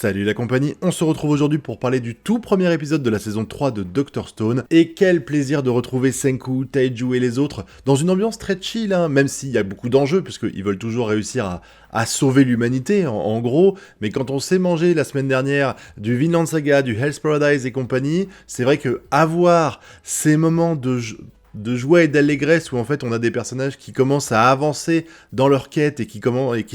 Salut la compagnie, on se retrouve aujourd'hui pour parler du tout premier épisode de la saison 3 de Dr Stone. Et quel plaisir de retrouver Senku, Taiju et les autres dans une ambiance très chill, même s'il y a beaucoup d'enjeux, puisqu'ils veulent toujours réussir à sauver l'humanité, en gros. Mais quand on s'est mangé la semaine dernière du Vinland Saga, du Hell's Paradise et compagnie, c'est vrai que avoir ces moments de joie et d'allégresse où en fait on a des personnages qui commencent à avancer dans leur quête et qui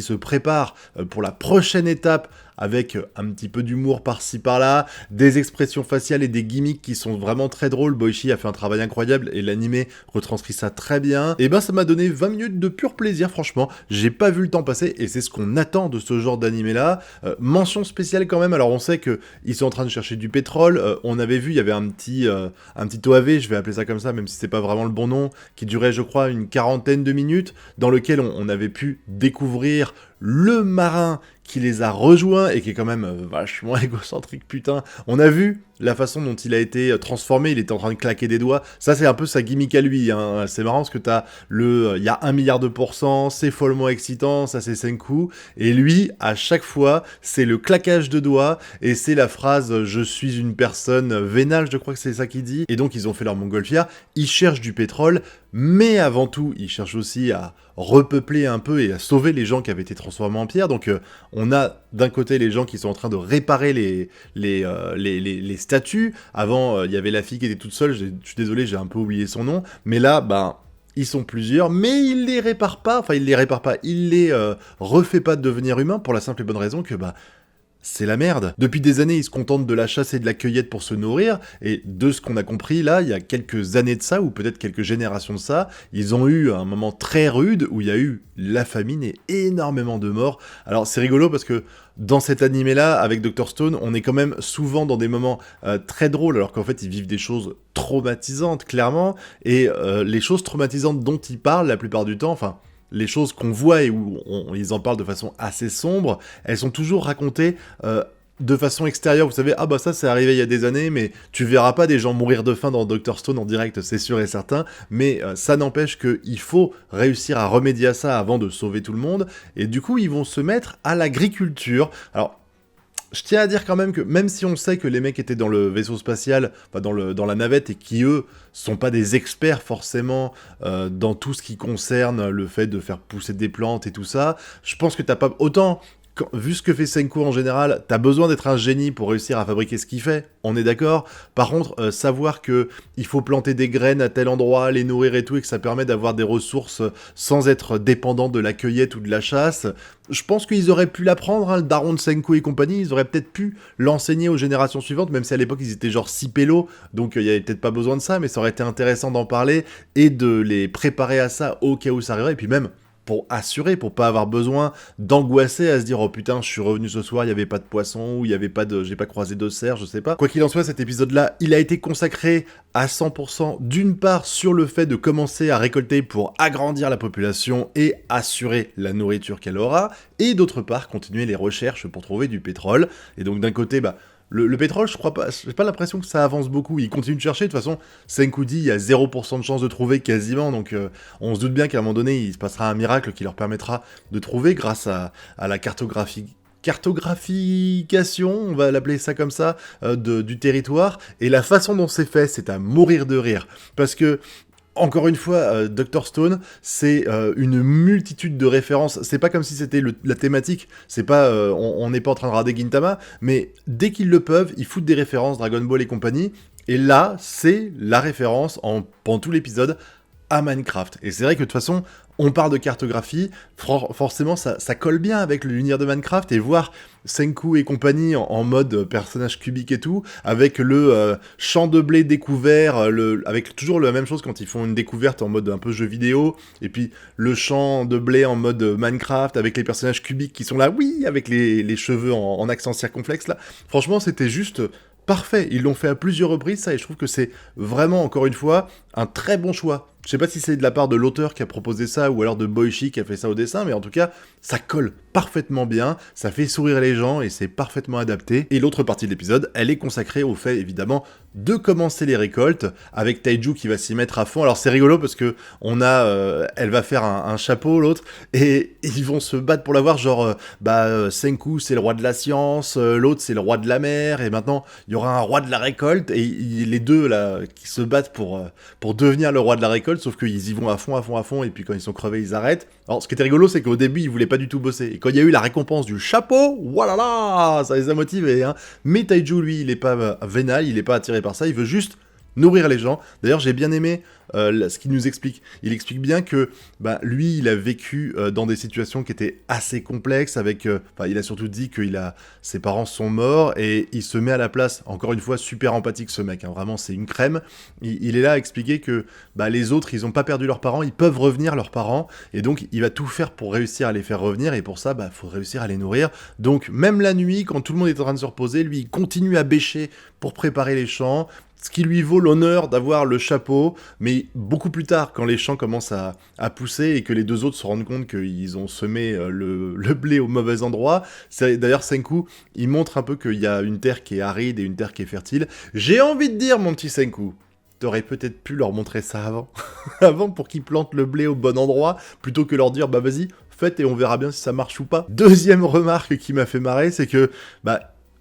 se préparent pour la prochaine étape avec un petit peu d'humour par-ci par-là, des expressions faciales et des gimmicks qui sont vraiment très drôles. Boichi a fait un travail incroyable et l'animé retranscrit ça très bien. Et ben ça m'a donné 20 minutes de pur plaisir, franchement. J'ai pas vu le temps passer et c'est ce qu'on attend de ce genre d'animé là. Mention spéciale quand même, alors on sait qu'ils sont en train de chercher du pétrole. On avait vu, il y avait un petit OAV, je vais appeler ça comme ça, même si c'est pas vraiment le bon nom, qui durait je crois une quarantaine de minutes, dans lequel on avait pu découvrir le marin qui les a rejoints et qui est quand même vachement égocentrique, putain. On a vu la façon dont il a été transformé, il était en train de claquer des doigts. Ça, c'est un peu sa gimmick à lui, C'est marrant parce que t'as il y a 1 milliard de pourcents, c'est follement excitant, ça c'est Senku. Et lui, à chaque fois, c'est le claquage de doigts et c'est la phrase « Je suis une personne vénale », je crois que c'est ça qu'il dit. Et donc, ils ont fait leur montgolfière. Ils cherchent du pétrole, mais avant tout, ils cherchent aussi à repeupler un peu et à sauver les gens qui avaient été transformés en pierre. Donc, on a d'un côté les gens qui sont en train de réparer les statues. Avant, il y avait la fille qui était toute seule, je suis désolé, j'ai un peu oublié son nom. Mais là, ils sont plusieurs, mais il les répare pas, il les refait pas devenir humains pour la simple et bonne raison que, c'est la merde. Depuis des années, ils se contentent de la chasse et de la cueillette pour se nourrir, et de ce qu'on a compris, là, il y a quelques années de ça, ou peut-être quelques générations de ça, ils ont eu un moment très rude où il y a eu la famine et énormément de morts. Alors c'est rigolo parce que dans cet animé-là, avec Dr Stone, on est quand même souvent dans des moments très drôles, alors qu'en fait, ils vivent des choses traumatisantes, clairement, et les choses traumatisantes dont ils parlent, la plupart du temps, les choses qu'on voit et où ils en parlent de façon assez sombre, elles sont toujours racontées de façon extérieure. Vous savez, ça c'est arrivé il y a des années, mais tu verras pas des gens mourir de faim dans Dr Stone en direct, c'est sûr et certain, mais ça n'empêche qu'il faut réussir à remédier à ça avant de sauver tout le monde, et du coup ils vont se mettre à l'agriculture. Alors, je tiens à dire quand même que, même si on sait que les mecs étaient dans le vaisseau spatial, dans la navette, et qui, eux, sont pas des experts forcément dans tout ce qui concerne le fait de faire pousser des plantes et tout ça, je pense que t'as pas... Autant, vu ce que fait Senku en général, t'as besoin d'être un génie pour réussir à fabriquer ce qu'il fait, on est d'accord. Par contre, savoir que il faut planter des graines à tel endroit, les nourrir et tout, et que ça permet d'avoir des ressources sans être dépendant de la cueillette ou de la chasse, je pense qu'ils auraient pu l'apprendre, le daron de Senku et compagnie, ils auraient peut-être pu l'enseigner aux générations suivantes, même si à l'époque ils étaient genre 6 pélos, donc il y avait peut-être pas besoin de ça, mais ça aurait été intéressant d'en parler et de les préparer à ça au cas où ça arriverait, et puis même pour assurer, pour pas avoir besoin d'angoisser à se dire « Oh putain, je suis revenu ce soir, il y avait pas de poisson, ou il y avait pas de... j'ai pas croisé de cerf, je sais pas. » Quoi qu'il en soit, cet épisode-là, il a été consacré à 100%, d'une part sur le fait de commencer à récolter pour agrandir la population et assurer la nourriture qu'elle aura, et d'autre part, continuer les recherches pour trouver du pétrole. Et donc d'un côté, le pétrole, je crois pas, j'ai pas l'impression que ça avance beaucoup, ils continuent de chercher, de toute façon, Senku dit, il y a 0% de chance de trouver quasiment, donc on se doute bien qu'à un moment donné, il se passera un miracle qui leur permettra de trouver grâce à la cartographication, on va l'appeler ça comme ça, du territoire, et la façon dont c'est fait, c'est à mourir de rire, parce que encore une fois, Dr Stone, c'est une multitude de références. C'est pas comme si c'était la thématique. C'est pas, on n'est pas en train de rader Gintama, mais dès qu'ils le peuvent, ils foutent des références, Dragon Ball et compagnie. Et là, c'est la référence pendant tout l'épisode à Minecraft. Et c'est vrai que de toute façon, on parle de cartographie, forcément ça colle bien avec l'univers de Minecraft, et voir Senku et compagnie en mode personnage cubique et tout, avec le champ de blé découvert, avec toujours la même chose quand ils font une découverte en mode un peu jeu vidéo, et puis le champ de blé en mode Minecraft, avec les personnages cubiques qui sont là, oui, avec les cheveux en accent circonflexe là. Franchement, c'était juste... parfait, ils l'ont fait à plusieurs reprises, ça, et je trouve que c'est vraiment, encore une fois, un très bon choix Je sais pas si c'est de la part de l'auteur qui a proposé ça ou alors de Boichi qui a fait ça au dessin, mais en tout cas, ça colle parfaitement bien, ça fait sourire les gens et c'est parfaitement adapté. Et l'autre partie de l'épisode, elle est consacrée au fait évidemment de commencer les récoltes avec Taiju qui va s'y mettre à fond. Alors c'est rigolo parce que elle va faire un chapeau l'autre et ils vont se battre pour l'avoir. Genre Senku c'est le roi de la science, l'autre c'est le roi de la mer et maintenant il y aura un roi de la récolte et les deux là qui se battent pour devenir le roi de la récolte. Sauf qu'ils y vont à fond et puis quand ils sont crevés ils arrêtent. Alors ce qui était rigolo c'est qu'au début ils voulaient pas du tout bosser et quand il y a eu la récompense du chapeau, voilà, ça les a motivés, hein. Mais Taiju lui il est pas vénal, il est pas attiré par ça, il veut juste nourrir les gens. D'ailleurs, j'ai bien aimé ce qu'il nous explique. Il explique bien que lui, il a vécu dans des situations qui étaient assez complexes. Il a surtout dit que ses parents sont morts et il se met à la place. Encore une fois, super empathique ce mec. Hein, vraiment, c'est une crème. Il est là à expliquer que les autres, ils n'ont pas perdu leurs parents. Ils peuvent revenir leurs parents. Et donc, il va tout faire pour réussir à les faire revenir. Et pour ça, faut réussir à les nourrir. Donc, même la nuit, quand tout le monde est en train de se reposer, lui, il continue à bêcher pour préparer les champs. Ce qui lui vaut l'honneur d'avoir le chapeau, mais beaucoup plus tard, quand les champs commencent à pousser et que les deux autres se rendent compte qu'ils ont semé le blé au mauvais endroit. D'ailleurs, Senku, il montre un peu qu'il y a une terre qui est aride et une terre qui est fertile. J'ai envie de dire, mon petit Senku, t'aurais peut-être pu leur montrer ça avant, avant pour qu'ils plantent le blé au bon endroit, plutôt que leur dire, vas-y, faites et on verra bien si ça marche ou pas. Deuxième remarque qui m'a fait marrer, c'est que,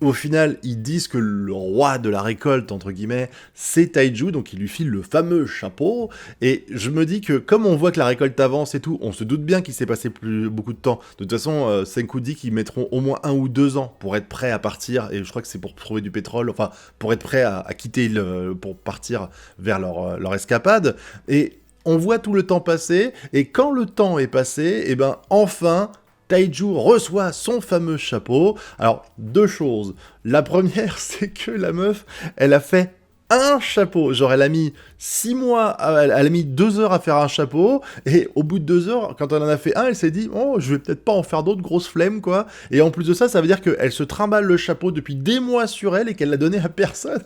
au final, ils disent que le roi de la récolte, entre guillemets, c'est Taiju, donc il lui file le fameux chapeau, et je me dis que comme on voit que la récolte avance et tout, on se doute bien qu'il s'est passé beaucoup de temps. De toute façon, Senku dit qu'ils mettront au moins 1 ou 2 ans pour être prêts à partir, et je crois que c'est pour trouver du pétrole, enfin, pour être prêts à quitter pour partir vers leur escapade, et on voit tout le temps passer, et quand le temps est passé, enfin... Taiju reçoit son fameux chapeau. Alors, 2 choses. La première, c'est que la meuf, elle a fait un chapeau. Genre, elle a mis 6 mois, elle a mis 2 heures à faire un chapeau, et au bout de 2 heures, quand elle en a fait un, elle s'est dit, oh, je vais peut-être pas en faire d'autres, grosse flemme, quoi. Et en plus de ça, ça veut dire qu'elle se trimballe le chapeau depuis des mois sur elle, et qu'elle l'a donné à personne.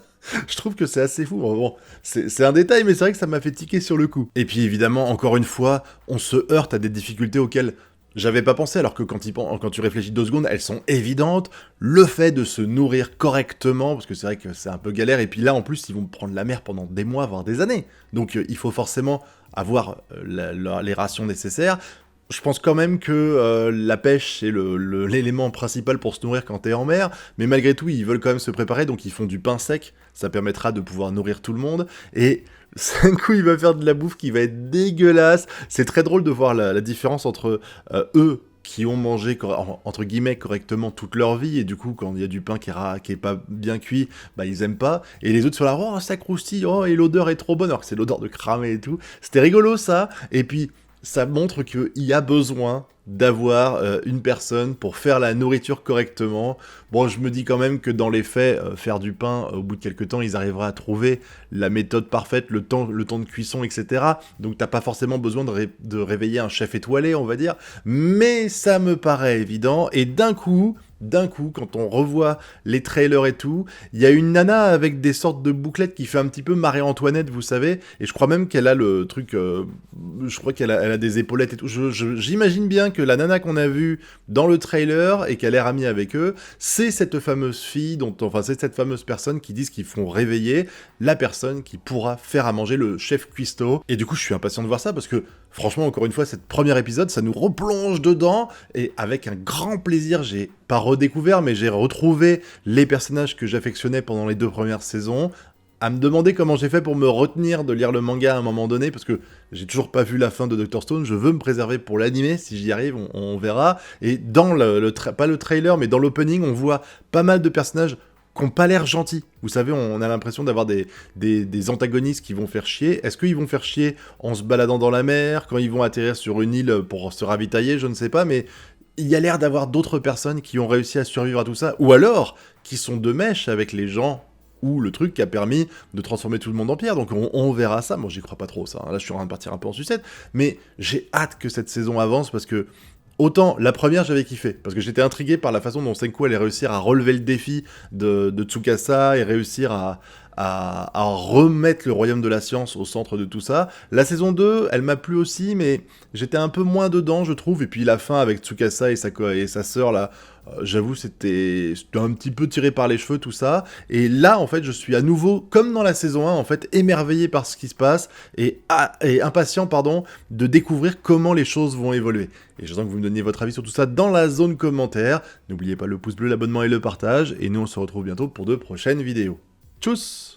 Je trouve que c'est assez fou. Bon, c'est un détail, mais c'est vrai que ça m'a fait tiquer sur le coup. Et puis, évidemment, encore une fois, on se heurte à des difficultés auxquelles j'avais pas pensé, alors que quand tu réfléchis 2 secondes, elles sont évidentes. Le fait de se nourrir correctement, parce que c'est vrai que c'est un peu galère, et puis là, en plus, ils vont prendre la mer pendant des mois, voire des années. Donc, il faut forcément avoir les rations nécessaires. Je pense quand même que la pêche, c'est l'élément principal pour se nourrir quand t'es en mer, mais malgré tout, ils veulent quand même se préparer, donc ils font du pain sec, ça permettra de pouvoir nourrir tout le monde, et Senku, il va faire de la bouffe qui va être dégueulasse. C'est très drôle de voir la différence entre eux, qui ont mangé, entre guillemets, correctement toute leur vie, et du coup, quand il y a du pain qui est pas bien cuit, ils aiment pas, et les autres sont là, oh, ça croustille, oh, et l'odeur est trop bonne, alors que c'est l'odeur de cramé et tout. C'était rigolo, ça, et puis... ça montre qu'il y a besoin d'avoir une personne pour faire la nourriture correctement. Bon, je me dis quand même que dans les faits, faire du pain, au bout de quelques temps, ils arriveraient à trouver la méthode parfaite, le temps de cuisson, etc. Donc t'as pas forcément besoin de réveiller un chef étoilé, on va dire. Mais ça me paraît évident, et d'un coup, quand on revoit les trailers et tout, il y a une nana avec des sortes de bouclettes qui fait un petit peu Marie-Antoinette, vous savez, et je crois même qu'elle a le truc, je crois qu'elle a des épaulettes et tout. J'imagine bien que la nana qu'on a vue dans le trailer et qu'elle est amie avec eux, c'est cette fameuse fille, c'est cette fameuse personne qui disent qu'ils font réveiller la personne qui pourra faire à manger, le chef cuistot. Et du coup, je suis impatient de voir ça parce que, franchement, encore une fois, cette premier épisode, ça nous replonge dedans, et avec un grand plaisir, j'ai pas redécouvert, mais j'ai retrouvé les personnages que j'affectionnais pendant les 2 premières saisons, à me demander comment j'ai fait pour me retenir de lire le manga à un moment donné, parce que j'ai toujours pas vu la fin de Dr. Stone, je veux me préserver pour l'anime, si j'y arrive, on verra. Et dans pas le trailer, mais dans l'opening, on voit pas mal de personnages qui n'ont pas l'air gentils. Vous savez, on a l'impression d'avoir des antagonistes qui vont faire chier. Est-ce qu'ils vont faire chier en se baladant dans la mer, quand ils vont atterrir sur une île pour se ravitailler, je ne sais pas, mais il y a l'air d'avoir d'autres personnes qui ont réussi à survivre à tout ça, ou alors qui sont de mèche avec les gens ou le truc qui a permis de transformer tout le monde en pierre. Donc on verra ça. Moi, j'y crois pas trop, ça. Là, je suis en train de partir un peu en sucette, mais j'ai hâte que cette saison avance, parce que autant la première j'avais kiffé, parce que j'étais intrigué par la façon dont Senku allait réussir à relever le défi de Tsukasa et réussir à à remettre le royaume de la science au centre de tout ça. La saison 2, elle m'a plu aussi, mais j'étais un peu moins dedans, je trouve. Et puis la fin avec Tsukasa et sa sœur, là, j'avoue, c'était un petit peu tiré par les cheveux, tout ça. Et là, en fait, je suis à nouveau, comme dans la saison 1, en fait, émerveillé par ce qui se passe et impatient, pardon, de découvrir comment les choses vont évoluer. Et j'attends que vous me donniez votre avis sur tout ça dans la zone commentaire. N'oubliez pas le pouce bleu, l'abonnement et le partage. Et nous, on se retrouve bientôt pour de prochaines vidéos. Tchuss!